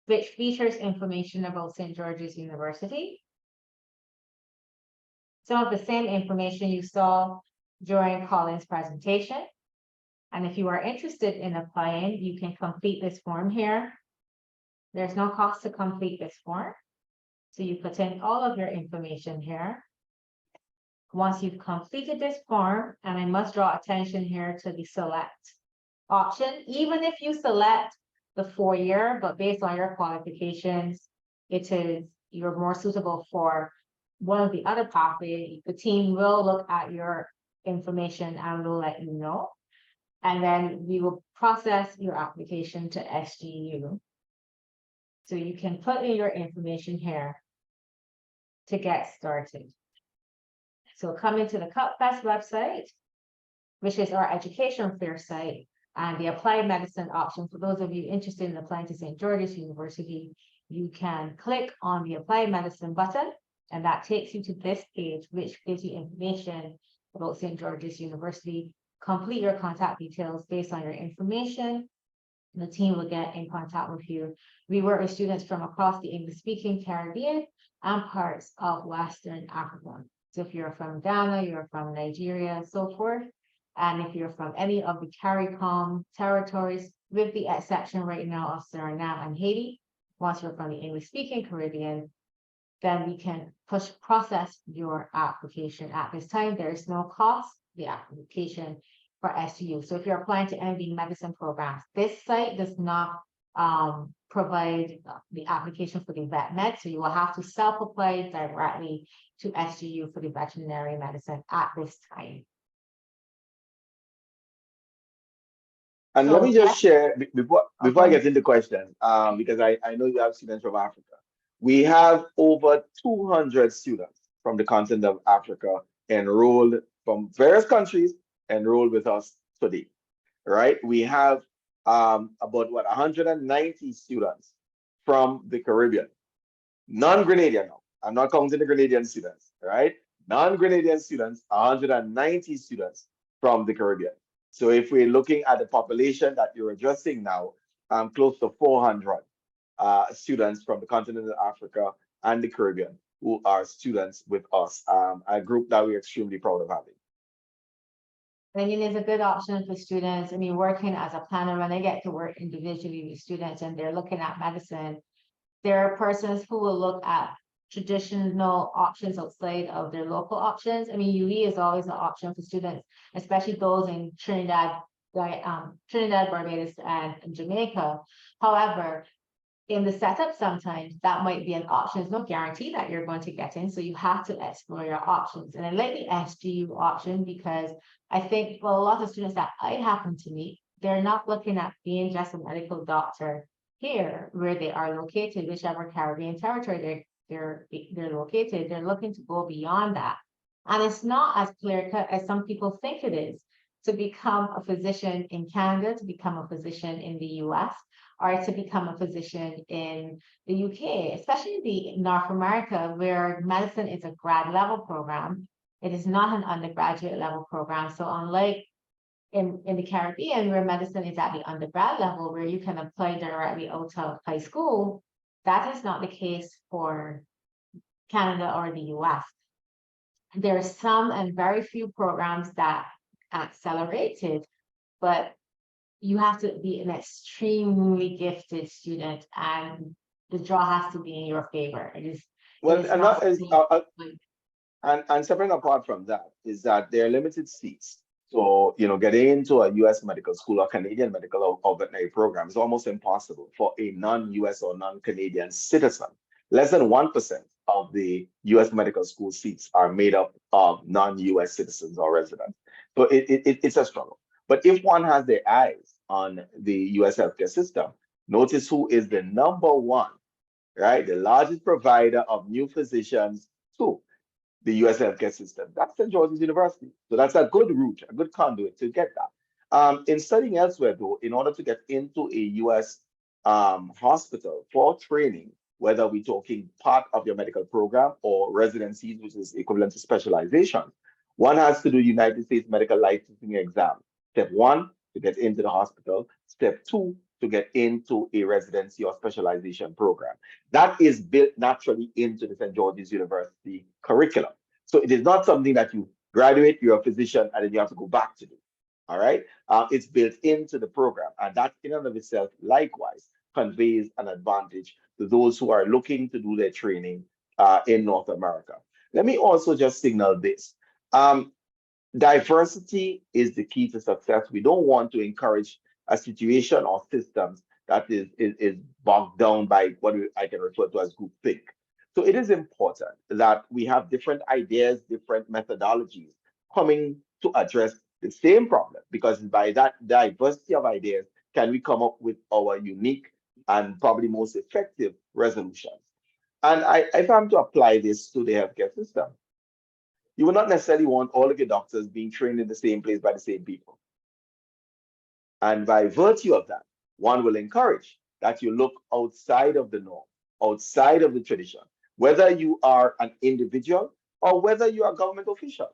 which features information about St. George's University. Some of the same information you saw during Colin's presentation. And if you are interested in applying, you can complete this form here. There's no cost to complete this form. So you put in all of your information here. Once you've completed this form, and I must draw attention here to the select option, even if you select the 4-year, but based on your qualifications, you're more suitable for one of the other pathways. The team will look at your information and will let you know. And then we will process your application to SGU. So you can put in your information here to get started. So come into the CutFest website, which is our education fair site, and the Applied Medicine option. For those of you interested in applying to St. George's University, you can click on the Applied Medicine button, and that takes you to this page, which gives you information about St. George's University. Complete your contact details based on your information, The team will get in contact with you. We work with students from across the English-speaking Caribbean and parts of Western Africa. So if you're from Ghana, you're from Nigeria, so forth. And if you're from any of the CARICOM territories, with the exception right now of Suriname and Haiti, once you're from the English-speaking Caribbean, then we can process your application. At this time, there is no cost, the application for STU. So if you're applying to MD medicine programs, this site does not provide the application for the vet med. So you will have to self-apply directly to STU for the veterinary medicine at this time. And let me just share before I get into questions, because I know you have students from Africa. We have over 200 students from the continent of Africa enrolled from various countries enrolled with us today, right? We have about 190 students from the Caribbean, non-Grenadian now. I'm not counting the Grenadian students, right? Non-Grenadian students, 190 students from the Caribbean. So if we're looking at the population that you're addressing now, close to 400 students from the continent of Africa and the Caribbean who are students with us, a group that we're extremely proud of having. I mean, it's a good option for students. I mean, working as a planner, when they get to work individually with students and they're looking at medicine, there are persons who will look at traditional options outside of their local options. I mean, UE is always an option for students, especially those in Trinidad, Barbados, and Jamaica. However, in the setup, sometimes that might be an option. There's no guarantee that you're going to get in, so you have to explore your options. And I like the SGU option because I think, well, a lot of students that I happen to meet, they're not looking at being just a medical doctor here where they are located, whichever Caribbean territory they're located. They're looking to go beyond that. And it's not as clear-cut as some people think it is to become a physician in Canada, to become a physician in the US, or to become a physician in the UK, especially North America, where medicine is a grad level program. It is not an undergraduate level program. So unlike in the Caribbean, where medicine is at the undergrad level, where you can apply directly out of high school, that is not the case for Canada or the US. There are some and very few programs that accelerated, but you have to be an extremely gifted student and the draw has to be in your favor. And separate apart from that is that there are limited seats. So, getting into a US medical school or Canadian medical or veterinary program is almost impossible for a non-US or non-Canadian citizen. Less than 1% of the US medical school seats are made up of non-US citizens or residents. So it's a struggle. But if one has their eyes on the US healthcare system, notice who is the number one, right? The largest provider of new physicians to the US healthcare system. That's St. George's University. So that's a good route, a good conduit to get that. In studying elsewhere, though, in order to get into a US hospital for training, whether we're talking part of your medical program or residencies, which is equivalent to specialization, one has to do United States medical licensing exam. Step 1, to get into the hospital. Step 2, to get into a residency or specialization program. That is built naturally into the St. George's University curriculum. So it is not something that you graduate, you're a physician, and then you have to go back to do. All right? It's built into the program. And that in and of itself, likewise, conveys an advantage to those who are looking to do their training in North America. Let me also just signal this. Diversity is the key to success. We don't want to encourage a situation or systems that is bogged down by what I can refer to as groupthink. So it is important that we have different ideas, different methodologies coming to address the same problem, because by that diversity of ideas can we come up with our unique and probably most effective resolutions. And if I'm to apply this to the healthcare system, you will not necessarily want all of your doctors being trained in the same place by the same people. And by virtue of that, one will encourage that you look outside of the norm, outside of the tradition, whether you are an individual or whether you are a government official.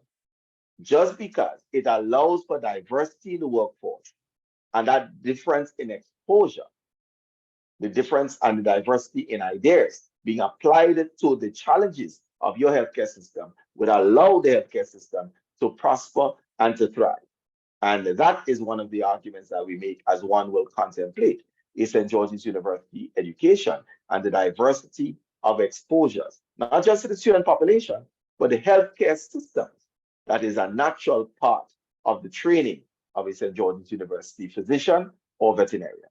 Just because it allows for diversity in the workforce and that difference in exposure, the difference and the diversity in ideas being applied to the challenges of your healthcare system would allow the healthcare system to prosper and to thrive. And that is one of the arguments that we make as one will contemplate is St. George's University education and the diversity of exposures, not just to the student population, but the healthcare systems. That is a natural part of the training of a St. George's University physician or veterinarian.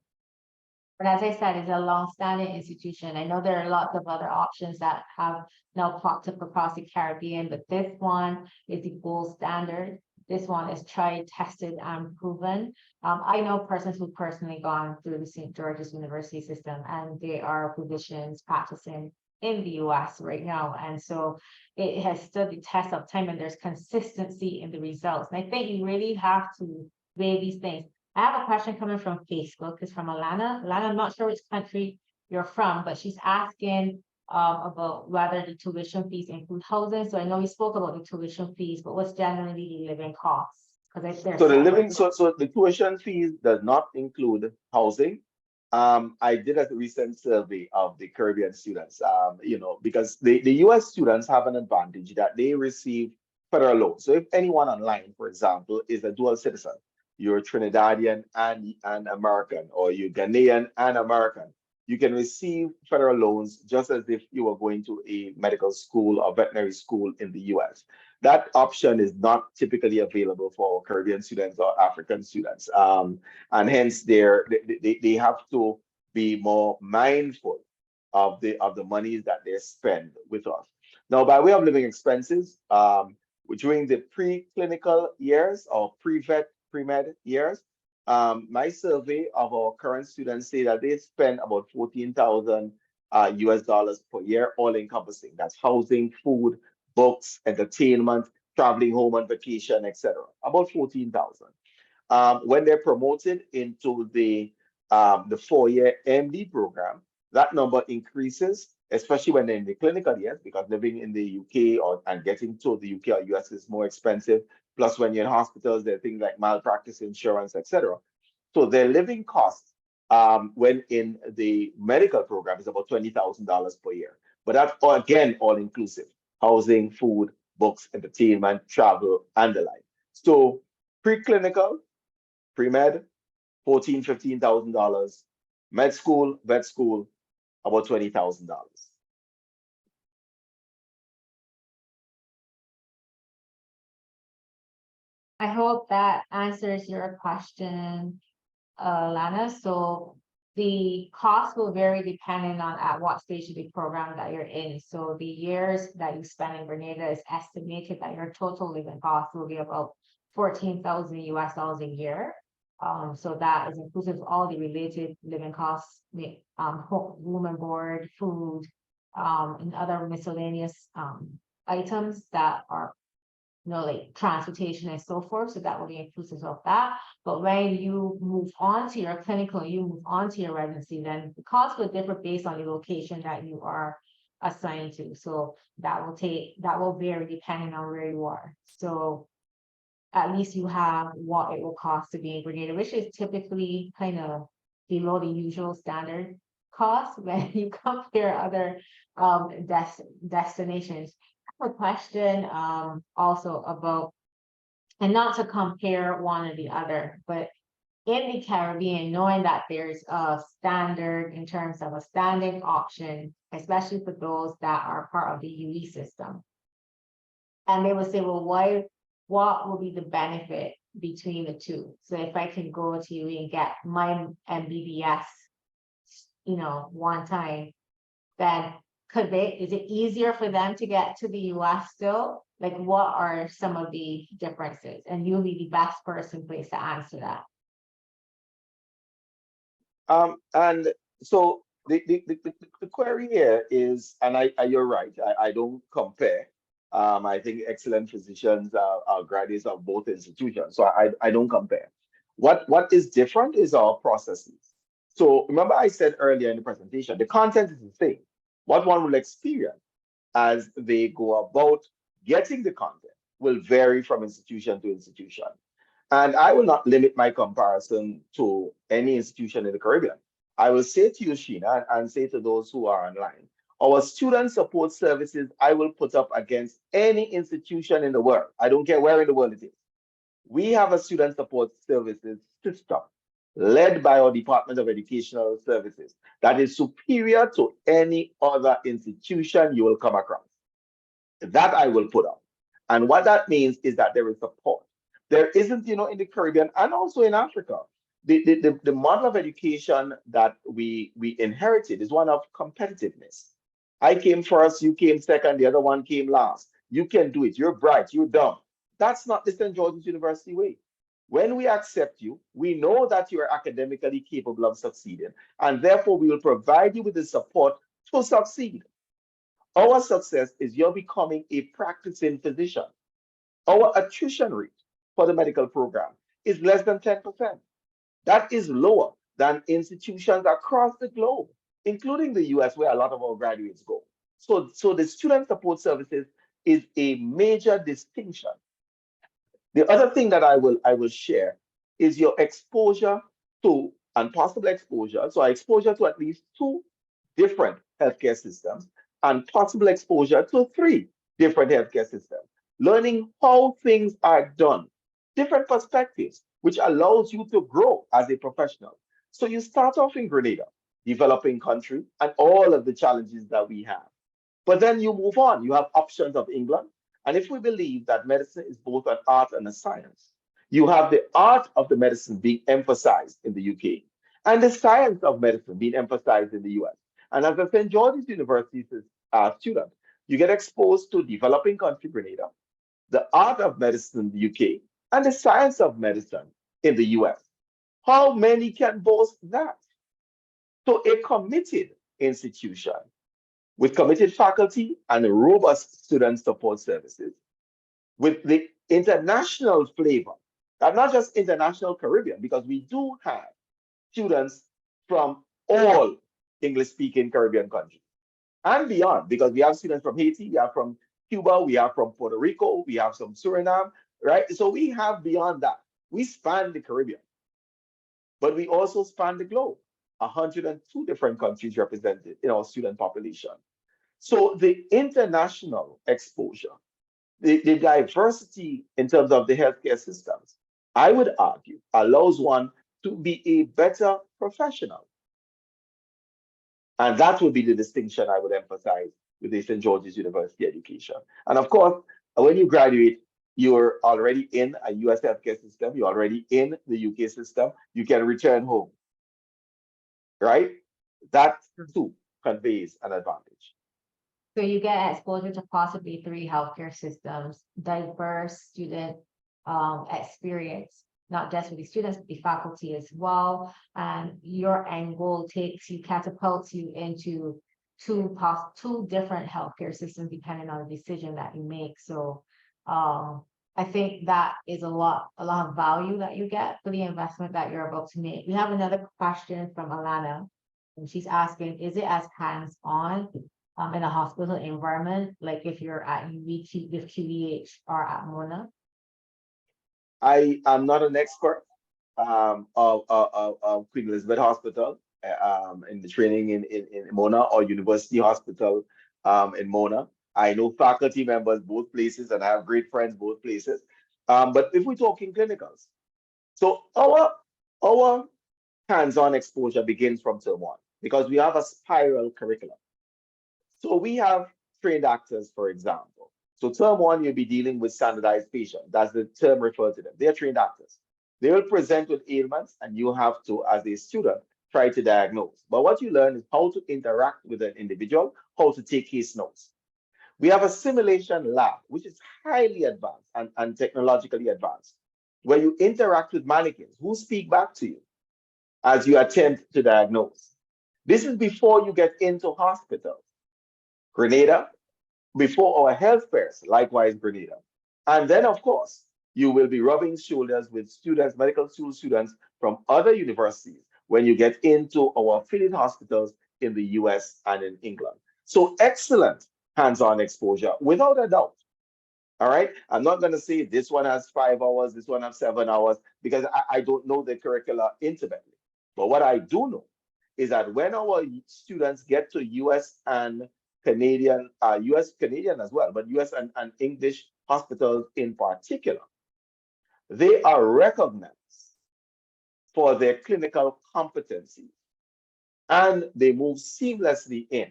But as I said, it's a long-standing institution. I know there are lots of other options that have now popped up across the Caribbean, but this one is the gold standard. This one is tried, tested, and proven. I know persons who've personally gone through the St. George's University system, and they are physicians practicing in the US right now. And so it has stood the test of time, and there's consistency in the results. And I think you really have to weigh these things. I have a question coming from Facebook. It's from Alana. Alana, I'm not sure which country you're from, but she's asking about whether the tuition fees include housing. So I know we spoke about the tuition fees, but what's generally the living costs? Because So the tuition fees does not include housing. I did a recent survey of the Caribbean students, because the US students have an advantage that they receive federal loans. So if anyone online, for example, is a dual citizen, you're Trinidadian and American, or you're Ghanaian and American, you can receive federal loans just as if you were going to a medical school or veterinary school in the US. That option is not typically available for Caribbean students or African students. And hence they have to be more mindful of the monies that they spend with us. Now, by way of living expenses, during the preclinical years or pre-vet, pre-med years, my survey of our current students say that they spend about 14,000 US dollars per year, all encompassing. That's housing, food, books, entertainment, traveling home on vacation, etc. About 14,000. When they're promoted into the 4-year MD program, that number increases, especially when they're in the clinical years, because living in the UK and getting to the UK or US is more expensive. Plus, when you're in hospitals, there are things like malpractice insurance, etc. So their living costs, when in the medical program, is about $20,000 per year. But that's again all inclusive: housing, food, books, entertainment, travel, and the like. So preclinical, pre-med, $14,000-15,000. Med school, vet school, about $20,000. I hope that answers your question, Lana. So the cost will vary depending on at what stage of the program that you're in. So the years that you spend in Grenada is estimated that your total living cost will be about 14,000 US dollars a year. So that is inclusive of all the related living costs, room and board, food, and other miscellaneous items that are like transportation and so forth. So that will be inclusive of that. But when you move on to your clinical, you move on to your residency, then the cost will differ based on the location that you are assigned to. So that will vary depending on where you are. So at least you have what it will cost to be in Grenada, which is typically kind of below the usual standard cost when you compare other destinations. I have a question also about, and not to compare one or the other, but in the Caribbean, knowing that there's a standard in terms of a standing option, especially for those that are part of the UE system. And they would say, well, what will be the benefit between the two? So if I can go to UE and get my MBBS, one time, then is it easier for them to get to the US still? Like, what are some of the differences? And you'll be the best person placed to answer that. And so the query here is, and you're right, I don't compare. I think excellent physicians are graduates of both institutions, so I don't compare. What is different is our processes. So remember I said earlier in the presentation, the content is the same. What one will experience as they go about getting the content will vary from institution to institution. And I will not limit my comparison to any institution in the Caribbean. I will say to you, Sheena, and say to those who are online, our student support services, I will put up against any institution in the world. I don't care where in the world it is. We have a student support services system led by our Department of Educational Services that is superior to any other institution you will come across. That I will put up. And what that means is that there is support. There isn't, in the Caribbean and also in Africa, the model of education that we inherited is one of competitiveness. I came first, you came second, the other one came last. You can do it. You're bright, you're dumb. That's not the St. George's University way. When we accept you, we know that you are academically capable of succeeding, and therefore we will provide you with the support to succeed. Our success is you're becoming a practicing physician. Our attrition rate for the medical program is less than 10%. That is lower than institutions across the globe, including the US, where a lot of our graduates go. So the student support services is a major distinction. The other thing that I will share is your exposure to and possible exposure. So exposure to at least two different healthcare systems and possible exposure to three different healthcare systems. Learning how things are done, different perspectives, which allows you to grow as a professional. So you start off in Grenada, developing country, and all of the challenges that we have. But then you move on. You have options of England. And if we believe that medicine is both an art and a science, you have the art of the medicine being emphasized in the UK and the science of medicine being emphasized in the US. And as a St. George's University student, you get exposed to developing country Grenada, the art of medicine in the UK, and the science of medicine in the US. How many can boast that? So a committed institution with committed faculty and robust student support services, with the international flavor, and not just international Caribbean, because we do have students from all English speaking Caribbean countries and beyond, because we have students from Haiti, we have from Cuba, we have from Puerto Rico, we have some Suriname, right? So we have beyond that. We span the Caribbean, but we also span the globe. 102 different countries represented in our student population. So the international exposure, the diversity in terms of the healthcare systems, I would argue, allows one to be a better professional. And that would be the distinction I would emphasize with the St. George's University education. And of course, when you graduate, you're already in a US healthcare system, you're already in the UK system, you can return home, right? That too conveys an advantage. So you get exposure to possibly three healthcare systems, diverse student experience, not just with the students, but the faculty as well. And your end goal catapults you into two different healthcare systems depending on the decision that you make. So I think that is a lot of value that you get for the investment that you're about to make. We have another question from Alana, and she's asking, is it as hands-on in a hospital environment, like if you're at UVQ with QEH or at Mona? I am not an expert of Queen Elizabeth Hospital in the training in Mona or University Hospital in Mona. I know faculty members both places and I have great friends both places. But if we're talking clinicals, so our hands-on exposure begins from term one because we have a spiral curriculum. So we have trained actors, for example. So term one, you'll be dealing with standardized patients. That's the term referred to them. They're trained actors. They will present with ailments and you have to, as a student, try to diagnose. But what you learn is how to interact with an individual, how to take case notes. We have a simulation lab, which is highly advanced and technologically advanced, where you interact with mannequins who speak back to you as you attempt to diagnose. This is before you get into hospitals. Grenada, before our health fairs, likewise Grenada. And then, of course, you will be rubbing shoulders with students, medical school students from other universities when you get into our affiliate hospitals in the US and in England. So excellent hands-on exposure, without a doubt. All right. I'm not going to say this one has 5 hours, this one has 7 hours, because I don't know the curricula intimately. But what I do know is that when our students get to US and Canadian, US Canadian as well, but US and English hospitals in particular, they are recognized for their clinical competency and they move seamlessly in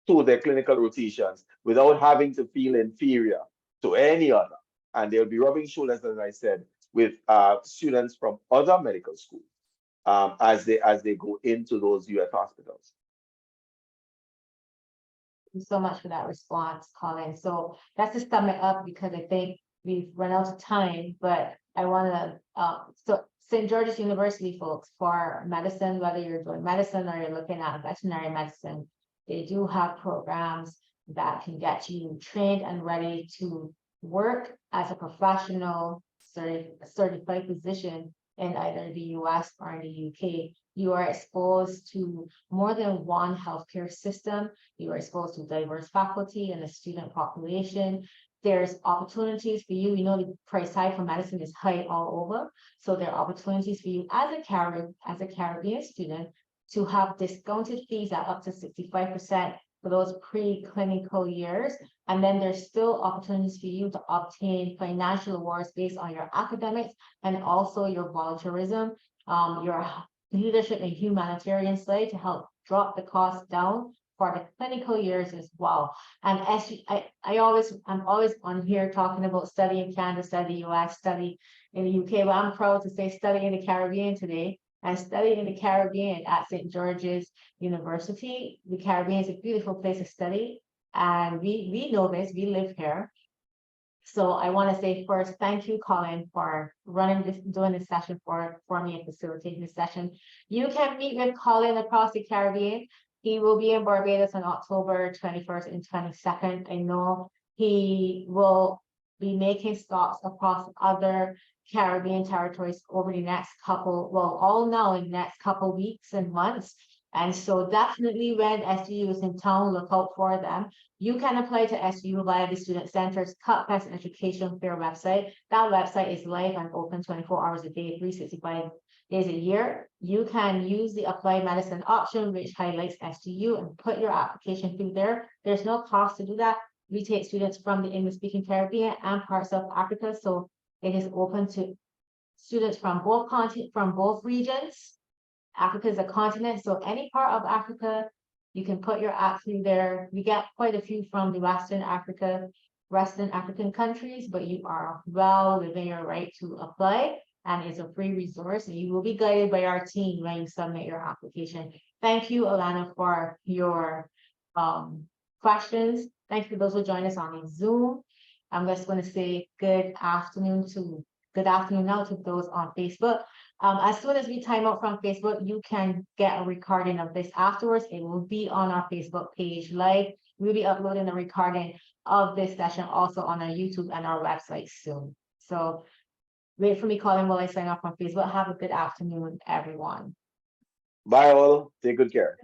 to their clinical rotations without having to feel inferior to any other. And they'll be rubbing shoulders, as I said, with students from other medical schools as they go into those US hospitals. Thank you so much for that response, Colin. So that's to sum it up because I think we've run out of time, but I want to, so St. George's University folks, for medicine, whether you're doing medicine or you're looking at veterinary medicine, they do have programs that can get you trained and ready to work as a professional certified physician in either the US or in the UK. You are exposed to more than one healthcare system. You are exposed to diverse faculty and a student population. There's opportunities for you. You know, the price tag for medicine is high all over. So there are opportunities for you as a Caribbean student to have discounted fees at up to 65% for those pre-clinical years. And then there's still opportunities for you to obtain financial awards based on your academics and also your volunteerism, your leadership and humanitarian side to help drop the cost down for the clinical years as well. And as I'm always on here talking about study in Canada, study in the US, study in the UK, but I'm proud to say study in the Caribbean today. I studied in the Caribbean at St. George's University. The Caribbean is a beautiful place to study, and we know this, we live here. So I want to say first, thank you, Colin, for doing this session for me and facilitating this session. You can meet with Colin across the Caribbean. He will be in Barbados on October 21st and 22nd. I know he will be making stops across other Caribbean territories over the next couple, well, all now in the next couple weeks and months. And so definitely when SU is in town, look out for them. You can apply to SU via the Student Center's Cut Best Education Fair website. That website is live and open 24 hours a day, 365 days a year. You can use the Applied Medicine option, which highlights STU, and put your application through there. There's no cost to do that. We take students from the English-speaking Caribbean and parts of Africa, so it is open to students from both regions. Africa is a continent, so any part of Africa, you can put your app through there. We get quite a few from the Western African countries, but you are well within your right to apply, and it's a free resource, and you will be guided by our team when you submit your application. Thank you, Alana, for your questions. Thank you for those who joined us on Zoom. I'm just going to say good afternoon now to those on Facebook. As soon as we time out from Facebook, you can get a recording of this afterwards. It will be on our Facebook page live. We'll be uploading a recording of this session also on our YouTube and our website soon. So wait for me, Colin, while I sign off on Facebook. Have a good afternoon, everyone. Bye all. Take good care.